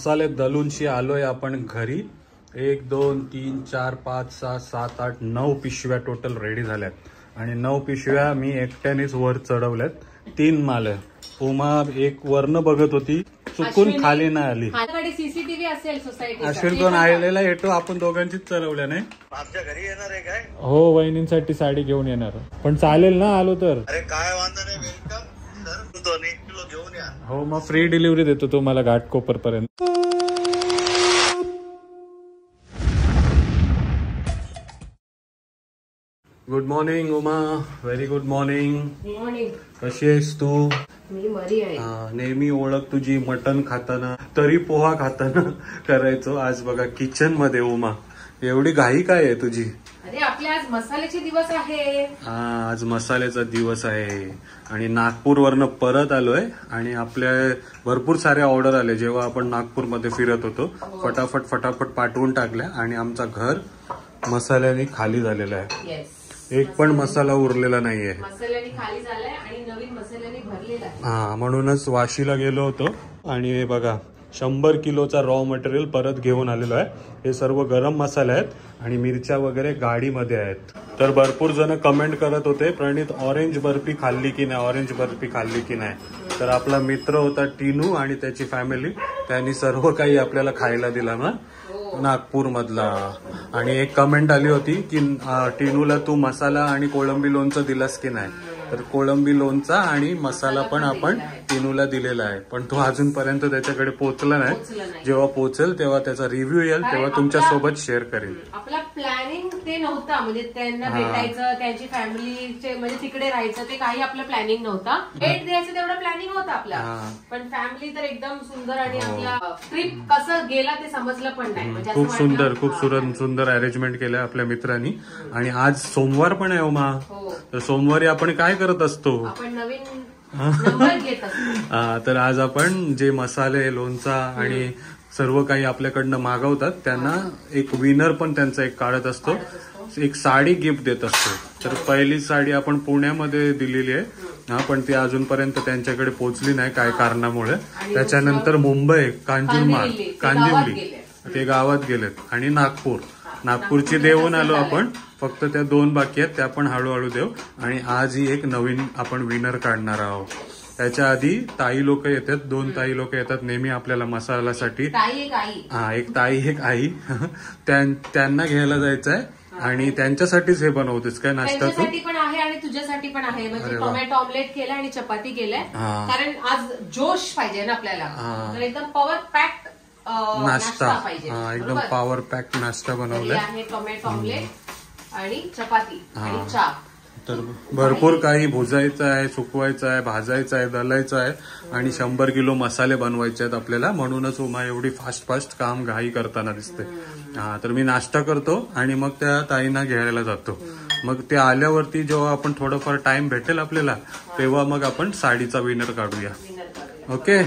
मसाले दलूनशी आलोय आपण घरी. 1 2 3 4 5 6 7 8 9 पिशव्या टोटल रेडी झाल्यात आणि 9 पिशव्या मी एकट्यानेच वर चढवल्यात. 3 माल आहे. उमा एक वरन बघत होती, चुकून खाली नाही आली. सीसीटीव्ही असेल सोसायटी. अश्विन कोण आलेला येतो, आपण दोघांचीच चढवल्या नाही. आमच्या घरी येणार आहे काय? हो, वहिनींसाठी साडी घेऊन येणार. पण चालेल ना आलो तर? अरे काय वांधा नाही, वेलकम सर. 2 किलो घेऊन या. हो, मग फ्री डिलिव्हरी देतो तुम्हाला घाटकोपर पर्यंत. Good morning Uma. Very good morning. Morning. कशी आहेस तू? मी बरी आहे. नेहमी ओळख तुझी मटन खाताना, तरी पोहा खाताना करायचो. आज बघा किचन मध्ये उमा, एवढी घाई काय आहे तुझी? अरे आपले आज मसाल्याचे दिवस आहे. आज मसाल्याचा दिवस आहे आणि नागपूरवरनं परत आलोय आणि आपल्या भरपूर सारे ऑर्डर आले जेव्हा आपण नागपूरमध्ये फिरत होतो. फटाफट फटाफट पाठवून टाकल्या आणि आमचा घर मसाल्याने खाली झालेला आहे. एक पण मसाला उरलेला नाहीये. मसाल्याने खाली झालाय आणि नवीन मसाल्याने भरलेला आहे. म्हणूनच वाशीला गेलो होतो आणि हे बघा 100 किलोचा रॉ मटेरियल परत घेऊन आलेलो आहे. हे सर्व गरम मसाले आहेत आणि मिरच्या वगैरे गाडीमध्ये आहेत. तर भरपूर जण कमेंट करत होते, प्रणित ऑरेंज बर्फी खाल्ली की नाही, ऑरेंज बर्फी खाल्ली की नाही. तर आपला मित्र होता टिनू आणि त्याची फॅमिली, त्यांनी सर्व काही आपल्याला खायला दिला ना नागपूर मधला. आणि एक कमेंट आली होती की टिनूला तू मसाला आणि कोळंबी लोणचं दिलास की नाही. तर कोळंबी लोणचा आणि मसाला पण आपण टिनूला दिलेला आहे, पण तो अजूनपर्यंत त्याच्याकडे पोहोचला नाही. जेव्हा पोहोचेल तेव्हा त्याचा रिव्ह्यू येईल, तेव्हा तुमच्या सोबत शेअर करेल. आपला प्लॅनिंग ते नव्हता, म्हणजे त्यांना भेटायचं, त्यांची फॅमिलीचे म्हणजे तिकडे राहायचं, ते काही आपलं प्लॅनिंग नव्हता. भेट द्यायचं तेवढं प्लॅनिंग होतं आपला, पण फॅमिली तर एकदम सुंदर आणि आपला ट्रिप कसं गेला ते समजलं पण नाही. म्हणजे खूप सुंदर अरेंजमेंट केलं आपल्या मित्रांनी. आणि आज सोमवार पण आहे उमा, तर सोमवारी आपण काय करत असतो? आपण नवीन नंबर घेत असतो. तर आज आपण जे मसाले, लोणचा आणि सर्व काही आपल्याकडनं मागवतात त्यांना एक विनर पण त्यांचा एक काढत असतो. एक साडी गिफ्ट देत असतो. तर पहिली साडी आपण पुण्यामध्ये दिलेली आहे, पण ती अजूनपर्यंत त्यांच्याकडे पोहोचली नाही काय कारणामुळे. त्याच्यानंतर मुंबई, कांदिवली ते गावात गेलेत आणि नागपूरची देऊन आलो आपण. फक्त त्या 2 बाकी आहेत, त्या पण हळूहळू देऊ. आणि आज ही एक नवीन आपण विनर काढणार आहोत. त्याच्या आधी ताई लोक येतात, 2 ताई लोक येतात नेहमी आपल्याला मसाल्यासाठी. एक ताई एक आई त्यांना घ्यायला जायचंय आणि त्यांच्यासाठीच हे बनवतेस काय नाश्ता? त्यांच्यासाठी पण आहे आणि तुझ्यासाठी पण आहे. म्हणजे टोमॅटो ऑमलेट केलं आणि चपाती केलंय, कारण आज जोश पाहिजे ना आपल्याला. तर एकदम पॉवर पॅक्ड नाश्ता पाहिजे. एकदम पॉवर पॅक नाश्ता बनवलाय. टोमॅटो ऑमलेट आणि चपाती आणि चहा. तर भरपूर काही भुजायचं आहे, सुकवायचं आहे, भाजायचं आहे, दलायचं आहे आणि 100 किलो मसाले बनवायचे आहेत आपल्याला. म्हणूनच उमा एवढी फास्ट काम घाई करताना दिसते. तर मी नाश्ता करतो आणि मग त्या ताईंना घ्यायला जातो. मग ते आल्यावरती जेव्हा आपण थोडंफार टाइम भेटेल आपल्याला, तेव्हा मग आपण साडीचा विनर काढूया. ओके.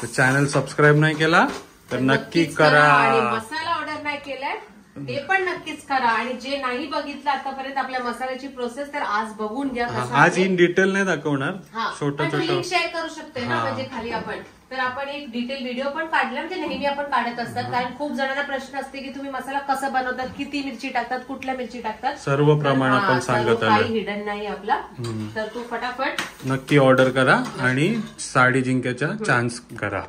तर चॅनल सबस्क्राईब नाही केला तर नक्की करा. मसाला ऑर्डर नाही केलाय ते पण नक्कीच करा. आणि जे नाही बघितलं आतापर्यंत आपल्या मसाल्याची प्रोसेस, तर आज बघून घ्या. आज इन डिटेल नाही दाखवणार, छोटं लिंक शेअर करू शकते ना, म्हणजे खाली आपण. तर आपण एक डिटेल व्हिडिओ पण काढला, म्हणजे नेहमी आपण काढत असतात. कारण खूप जणांना प्रश्न असते की तुम्ही मसाला कसा बनवतात, किती मिरची टाकतात, कुठल्या मिरची टाकतात, सर्व प्रमाण आपण सांगत आलो. काही हिडन नाही आपला. तर तू फटाफट नक्की ऑर्डर करा आणि साडी जिंकायचा चान्स करा.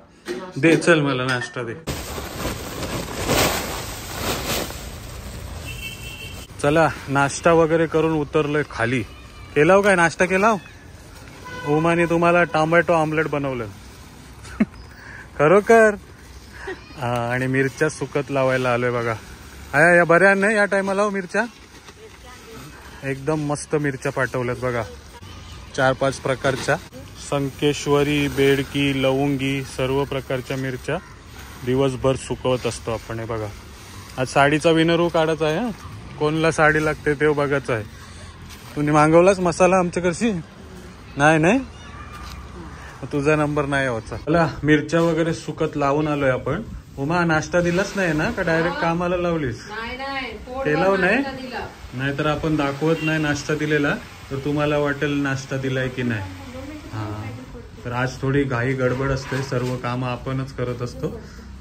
दे चल मला नाश्ता दे. चला नाश्ता वगैरे करून उतरलोय खाली. केलाव काय नाश्ता केलाव? उमाने तुम्हाला टोमॅटो ऑमलेट बनवलं खरोखर. आणि मिरच्या सुकत लावायला आलोय बघा. या बऱ्या नाही या टायमाला मिरच्या, एकदम मस्त मिरच्या पाठवल्यात बघा. 4-5 प्रकारच्या, संकेश्वरी, बेडकी, लवंगी, सर्व प्रकारच्या मिरच्या दिवसभर सुकवत असतो आपण. हे बघा आज साडीचा विनर काढायचा आहे. कोणला साडी लागते ते बघायचं आहे. तुम्ही मागवलाच मसाला आमच्याकडशी? नाही तुझा नंबर नाही होता. चला मिरच्या वगैरे सुकत लावून आलोय आपण. उमा नाश्ता दिलाच नाही ना का डायरेक्ट कामाला लावलीस? केलाव नाही तर आपण दाखवत नाही नाश्ता दिलेला, तर तुम्हाला वाटेल नाश्ता दिलाय की नाही. तर आज थोडी घाई गडबड असते, सर्व कामं आपणच करत असतो.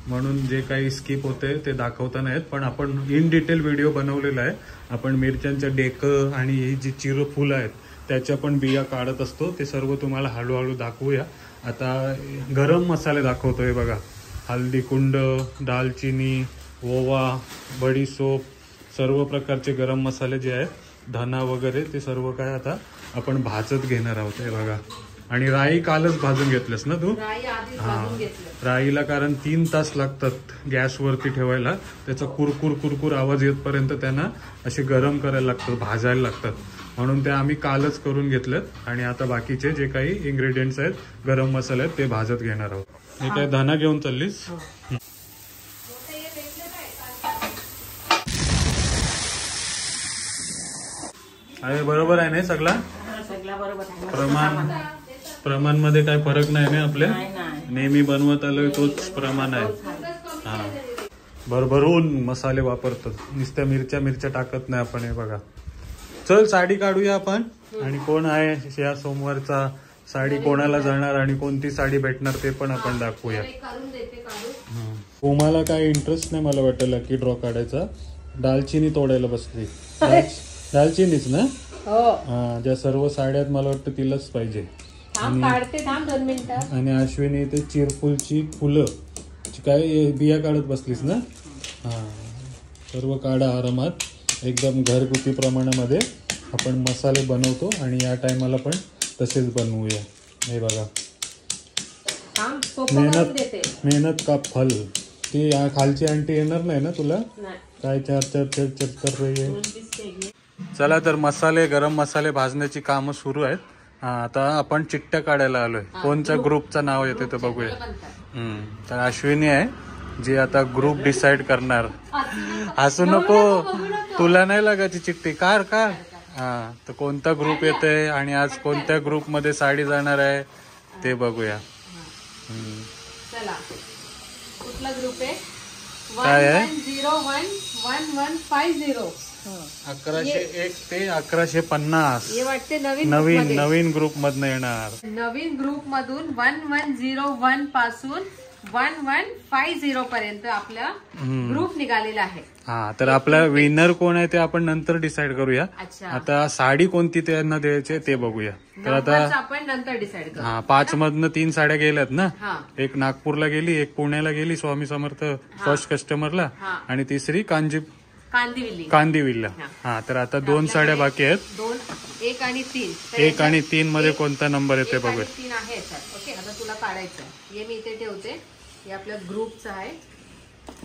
म्हणून जे काही स्किप होते ते दाखवता नाहीत, पण आपण इन डिटेल व्हिडिओ बनवलेला आहे. आपण मिरच्यांच्या डेकं आणि ही जी चिर फुलं आहेत त्याच्या पण बिया काढत असतो. ते सर्व तुम्हाला हळूहळू दाखवूया. आता गरम मसाले दाखवतोय बघा. हल्दी कुंड, दालचिनी, ओवा, बडीसोप, सर्व प्रकारचे गरम मसाले जे आहेत, धना वगैरे, ते सर्व काय आता आपण भाजत घेणार आहोत. हे बघा. आणि राई कालच भाजून घेतलंस ना तू? राईला कारण 3 तास लागतात गॅसवरती ठेवायला. त्याचा कुरकुर कुरकुर आवाज येतपर्यंत त्यांना असे गरम करायला लागतात, भाजायला लागतात. म्हणून ते आम्ही कालच करून घेतलेत. आणि आता बाकीचे जे काही इन्ग्रेडियंट्स आहेत, गरम मसाले आहेत, ते भाजत घेणार आहोत. हे काय धना घेऊन चाललीस? अरे बरोबर आहे ना सगळा? प्रमाण मध्ये काय फरक नाही ना आपल्या? नेहमी बनवत आलोय तोच प्रमाण आहे. हा, भरभरून मसाले वापरतात. नुसत्या मिरच्या टाकत नाही आपण. हे बघा. चल साडी काढूया आपण. आणि कोण आहे या सोमवारचा साडी कोणाला जाणार आणि कोणती साडी भेटणार ते पण आपण दाखवूया. तुम्हाला काय इंटरेस्ट नाही मला वाटतं लकी ड्रॉ काढायचा. दालचिनी तोडायला बसली. दालचिनीच ना? हा, ज्या सर्व साड्यात मला वाटतं तिलाच पाहिजे. आणि अश्विनी ते चिरफुलची फुलं काय बिया काढत बसलीस ना? हा, सर्व काढा आरामात. एकदम घरगुती प्रमाणामध्ये आपण मसाले बनवतो आणि या टायमाला पण तसेच बनवूया. हे बघा. मेहनत का फल. ती खालची आंटी येणार नाही ना तुला? काय चर कर रही आहे. चला तर मसाले, गरम मसाले भाजण्याची कामं सुरू आहेत. आता आपण चिट्ट्या काढायला आलोय. कोणत्या ग्रुपचं नाव येते ते बघूया. तर अश्विनी आहे जी आता ग्रुप डिसाइड करणार. असू नको, तुला नाही लागायची चिठ्ठी. कार हा, तर कोणता ग्रुप येते आणि आज कोणत्या ग्रुप मध्ये साडी जाणार आहे ते बघूया. चला, कुठला ग्रुप आहे? काय आहे? 11011150. 1101 ते 1150. हे वाटते नवीन ग्रुप मधनं येणार. नवीन ग्रुप मधून 1101 पासून 1150 पर्यंत आपला ग्रुप निघालेला आहे. हा, तर आपला विनर कोण आहे ते आपण नंतर डिसाइड करूया. आता साडी कोणती त्यांना द्यायची ते बघूया. तर आता आपण नंतर डिसाइड करू. हा, 5 मधनं 3 साड्या गेल्यात ना. एक नागपूरला गेली, एक पुण्याला गेली स्वामी समर्थ फर्स्ट कस्टमरला, आणि तिसरी कांदिवलीला. हा, तर आता 2 साड्या बाकी आहेत. 1 आणि 3. 1 आणि 3 मध्ये कोणता नंबर येते बघूया. 3 आहे सर. ओके, आता तुला काढायचं. हे मी इथे ठेवते. हे आपल्या ग्रुपचं आहे.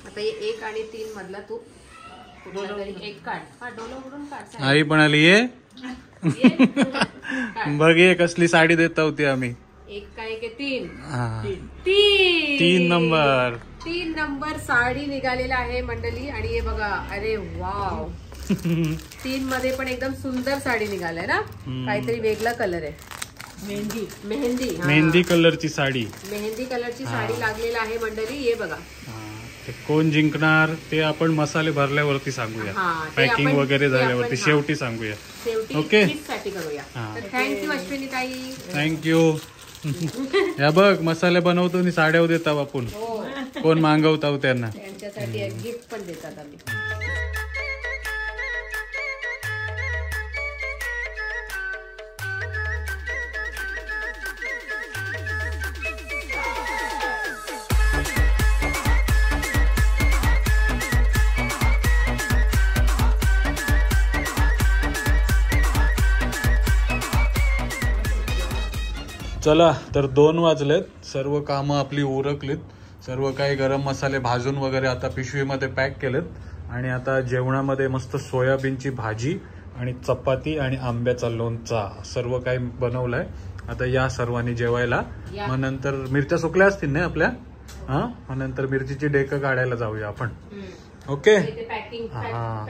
आता हे 1 आणि 3 मधला तू कुठला तरी एक काढ. हा, डोलं उघडून काढ. आई पण आली. ये बघ, ये कसली साडी देत होती आम्ही. 1 काय की 3. 3 नंबर. 3 नंबर साडी निघालेला आहे मंडळी. आणि हे बघा, अरे वाव. 3 मध्ये पण एकदम सुंदर साडी निघालाय ना. काहीतरी वेगळा कलर आहे. मेहंदी कलरची साडी. मेहंदी कलरची साडी लागलेला आहे मंडळी. हे बघा. कोण जिंकणार ते आपण मसाले भरल्यावरती सांगूया. पॅकिंग वगैरे झाल्यावरती शेवटी सांगूया. ओके, करूया. थँक्यू अश्विनी ताई. थँक्यू. या बघ, मसाले बनवतो आणि साड्या देता आपण. कोण मागवता त्यांना त्यांच्यासाठी एक गिफ्ट पण देतात आम्ही. चला, तर 2 वाजलेत. सर्व कामं आपली उरकलीत. सर्व काही गरम मसाले भाजून वगैरे आता पिशवीमध्ये पॅक केलेत. आणि आता जेवणामध्ये मस्त सोयाबीनची भाजी आणि चपाती आणि आंब्याचा लोणचा सर्व काही बनवलंय. आता या सर्वांनी जेवायला. मग नंतर मिरच्या सुकल्या असतील ना आपल्या. हा, मग नंतर मिरचीची डेकं काढायला जाऊया आपण. ओके. हा,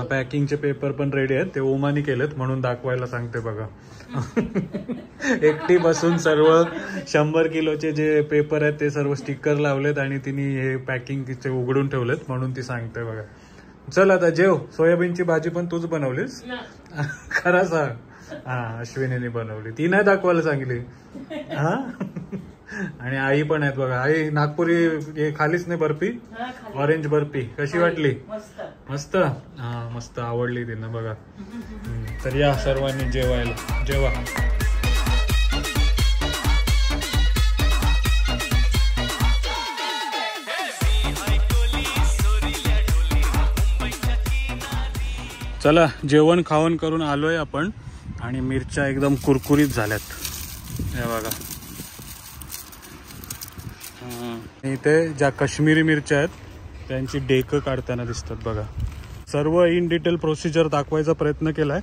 पॅकिंगचे पेपर पण रेडी आहेत. ते ओमानी केलेत म्हणून दाखवायला सांगते बघा. एकटी बसून सर्व 100 किलोचे जे पेपर आहेत ते सर्व स्टिकर लावलेत आणि तिने हे पॅकिंगचे उघडून ठेवलेत म्हणून ती सांगते बघा. चल आता जेव. सोयाबीनची भाजी पण तूच बनवलीस? खरं सांग. हा, अश्विनीने बनवली. ती नाही दाखवायला सांगली. हा, आणि आई पण आहेत बघा. आई नागपुरी हे खालीच नाही बर्फी, ऑरेंज बर्फी कशी वाटली? मस्त. हा मस्त आवडली तिनं बघा. तर या सर्वांनी जेवायला जेवा. चला जेवण खावण करून आलोय आपण आणि मिरच्या एकदम कुरकुरीत झाल्यात हे बघा. इथे ज्या काश्मीरी मिरच्या आहेत त्यांची डेकं काढताना दिसतात बघा. सर्व इन डिटेल प्रोसिजर दाखवायचा प्रयत्न केलाय.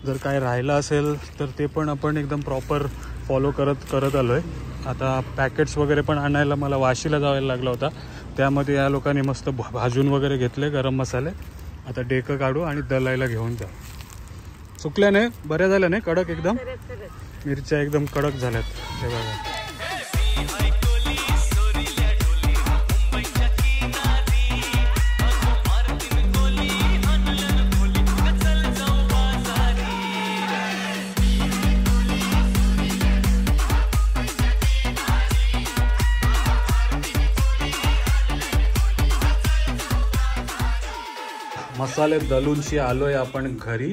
जर काय राहिलं असेल तर ते पण आपण एकदम प्रॉपर फॉलो करत आलोय. आता पॅकेट्स वगैरे पण आणायला मला वाशीला जायला लागला होता. त्यामध्ये या लोकांनी मस्त भाजून वगैरे घेतले गरम मसाले. आता डेकं काढू आणि दलायला घेऊन जा. सुकल्या नाही, बऱ्या झाल्या नाही, कडक एकदम मिरच्या एकदम कडक झाल्यात हे बघा. मसाले दलूनशी आलोय आपण घरी.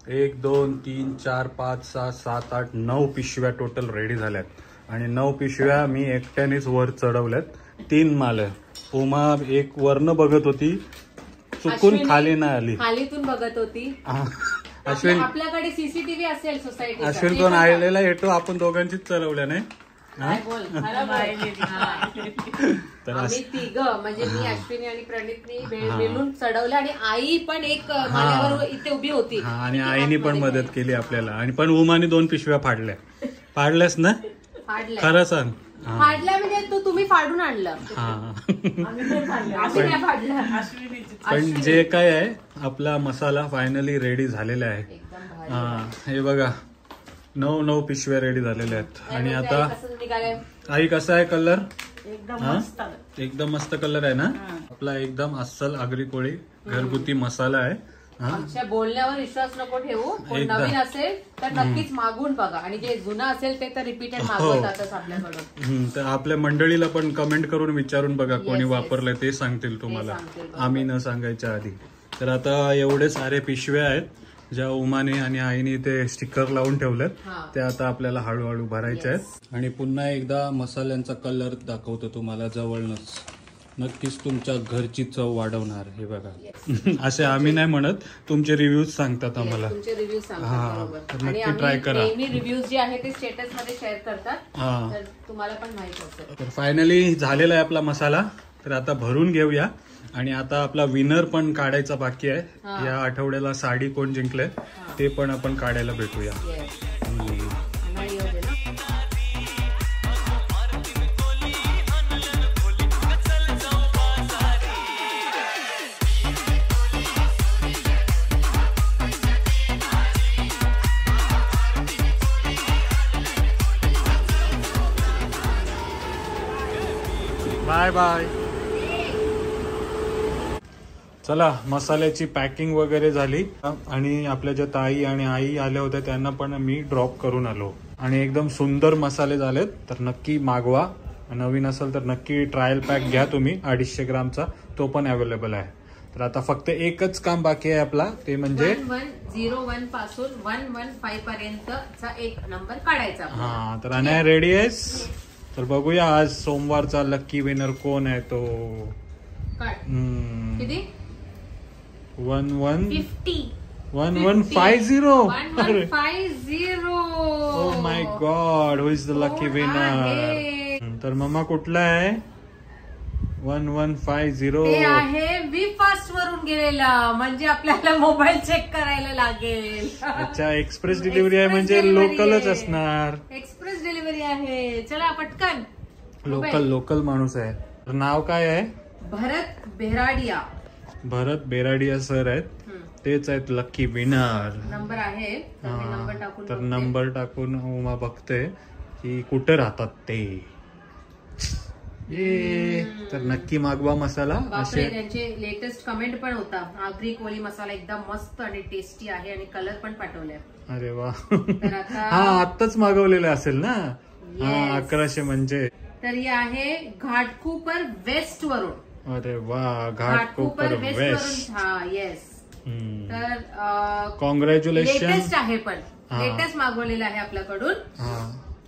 1 2 3 4 5 6 7 8 9 पिशव्या टोटल रेडी झाल्यात. आणि 9 पिशव्या मी एकट्यानेच वर चढवल्यात. 3 माल आहे. उमा एक वरनं बघत होती, चुकून खाली नाही आली, खालीतून बघत होती. अश्विन आपल्याकडे सीसीटीव्ही असेल सोसायटी. अश्विन कोण आलेला येतो, आपण दोघांचीच चढवल्या नाही. तर आम्ही तिघं म्हणजे मी अश्विनी आणि प्रणितनी मिळून चढवलं आणि आई पण एक माल्यावर इथे उभी होती आणि आईने पण मदत केली आपल्याला. आणि पण उमाने 2 पिशव्या फाडल्यास ना? खरं सांग. फाडल्या म्हणजे तो तुम्ही फाडून आणलं. पण जे काय आहे आपला मसाला फायनली रेडी झालेला आहे. हे बघा 9 पिशव्या रेडी झालेल्या आहेत. आणि आता आई कसा आहे कलर? एकदम मस्त कलर आहे ना आपला. एकदम अस्सल आगरी कोळी घरगुती मसाला आहे. आमच्या बोलण्यावर विश्वास नको ठेवू. कोण नवीन असेल तर नक्कीच मागून बघा आणि जे जुनं असेल ते तर रिपीटेड मागवतातच आपल्याकडून. तर आपल्या मंडळीला पण कमेंट करून विचारून बघा कोणी वापरलंय ते सांगतील तुम्हाला, आम्ही न सांगायच्या आधी. तर आता एवढे सारे पिशव्या आहेत ज्या उमाने आणि आईने ते स्टिकर लावून ठेवलेत. ते आता आपल्याला हळूहळू भरायचे आहेत. आणि पुन्हा एकदा मसाल्यांचा कलर दाखवतो तुम्हाला जवळनच. नक्कीच तुमच्या घरची चव वाढवणार. हे बघा असे आम्ही नाही म्हणत, तुमचे रिव्ह्यूज सांगतात आम्हाला. तर नक्की ट्राय करा. रिव्ह्यूज जे आहे ते स्टेटस मध्ये शेअर करतात, तर तुम्हाला पण माहित असेल. तर फायनली झालेला आहे आपला मसाला. तर आता भरून घेऊया. आणि आता आपला विनर पण काढायचा बाकी आहे. या आठवड्याला साडी कोण जिंकले ते पण आपण काढायला भेटूया. Bye bye. चला मसाल्याची पॅकिंग वगैरे झाली आणि आपल्या ज्या ताई आणि आई आल्या होत्या त्यांना पण मी ड्रॉप करून आलो. आणि एकदम सुंदर मसाले झालेत. तर नक्की मागवा. नवीन असेल तर नक्की ट्रायल पॅक घ्या तुम्ही 250 ग्रामचा, तो पण अवेलेबल आहे. तर आता फक्त एकच काम बाकी आहे आपला, ते म्हणजे 1101 पासून 115 पर्यंतचा एक नंबर काढायचा. हा तर अनया रेडी आहेस? तर बघूया आज सोमवारचा लक्की विनर कोण आहे तो. किती? 1150. 1150. Oh my God, who is the lucky winner? तर मम्मा कुठला आहे? 1150. ते आहे वी फास्ट वरून गेलेला. म्हणजे आपल्याला मोबाईल चेक करायला लागेल. अच्छा, एक्सप्रेस डिलिव्हरी आहे म्हणजे लोकलच असणार. एक्सप्रेस डिलिव्हरी आहे. चला पटकन. लोकल माणूस आहे. तर नाव काय आहे? भरत बेराडिया. भरत बेराडिया सर आहेत. तेच आहेत लकी विनर. नंबर आहे तर नंबर टाकून उमा बघते की कुठे राहतात ते. तर नक्की मागवा मसाला. असे त्यांचे लेटेस्ट कमेंट पण होता. आगरी कोळी मसाला एकदम मस्त आणि टेस्टी आहे आणि कलर पण पाठवले. अरे वा. हा आत्ताच मागवलेलं असेल ना. 1100 म्हणजे तर ही आहे घाटकोपर वेस्ट वरून. अरे वा, घाटकोपर वेस्ट वरून. हा येस. तर कॉंग्रॅच्युलेशन. लेटेस्ट आहे, पण लेटेस्ट मागवलेलं आहे आपल्याकडून.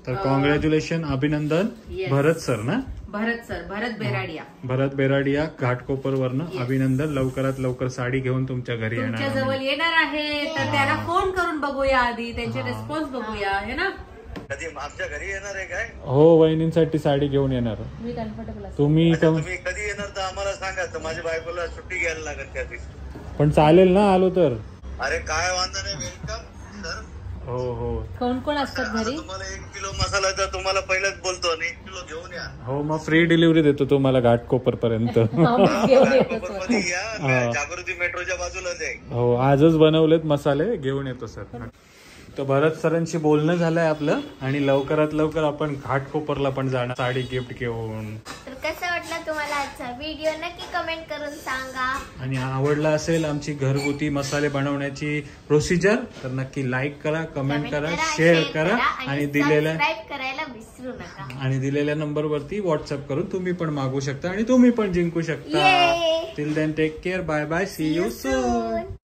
तर कॉंग्रॅच्युलेशन, अभिनंदन. Yes. भरत सर ना? भरत बेराडिया. भरत बेराडिया घाटकोपर वरनं अभिनंदन. लवकरात लवकर साडी घेऊन तुमच्या घरी तुमच्या येणार. जवळ येणार आहे, तर त्यांना फोन करून बघूया आधी, त्यांचे रिस्पॉन्स बघूया, है ना. कधी आमच्या घरी येणार आहे काय? हो, वहिनींसाठी साडी घेऊन येणार. मी कम्फर्टेबल असते. तुम्ही तुम्ही कधी येणार तर आम्हाला सांगा, तर माझ्या बायकोला सुट्टी घ्यायला लागेल त्या दिवशी. पण चालेल ना आलो तर? अरे काय वांधा नाही, वेलकम सर. हो हो कोण कोण असतात घरी? तुम्हाला 1 किलो मसाला तर तुम्हाला पहिलेच बोलतो आणि 1 किलो घेऊन या. हो, मग फ्री डिलिव्हरी देतो तुम्हाला घाटकोपर पर्यंत. मध्ये या, जागृती मेट्रोच्या बाजूलाच आहे. हो, आजच बनवलेत मसाले, घेऊन येतो सर. तर भरत सरांशी बोलणं झालंय आपलं, आणि लवकरात लवकर आपण घाटकोपरला पण जाणार साडी गिफ्ट घेऊन. तर कसं वाटलं तुम्हाला आजचा व्हिडिओ, नक्की कमेंट करून सांगा. आणि आवडला असेल आमची घरगुती मसाले बनवण्याची प्रोसिजर, तर नक्की लाईक करा, कमेंट करा, शेअर करा, आणि सबस्क्राईब करायला विसरू नका. आणि दिलेल्या नंबरवरती व्हॉट्सअप करून तुम्ही पण मागू शकता आणि तुम्ही पण जिंकू शकता. Yay! Till then take care, bye bye, see you soon.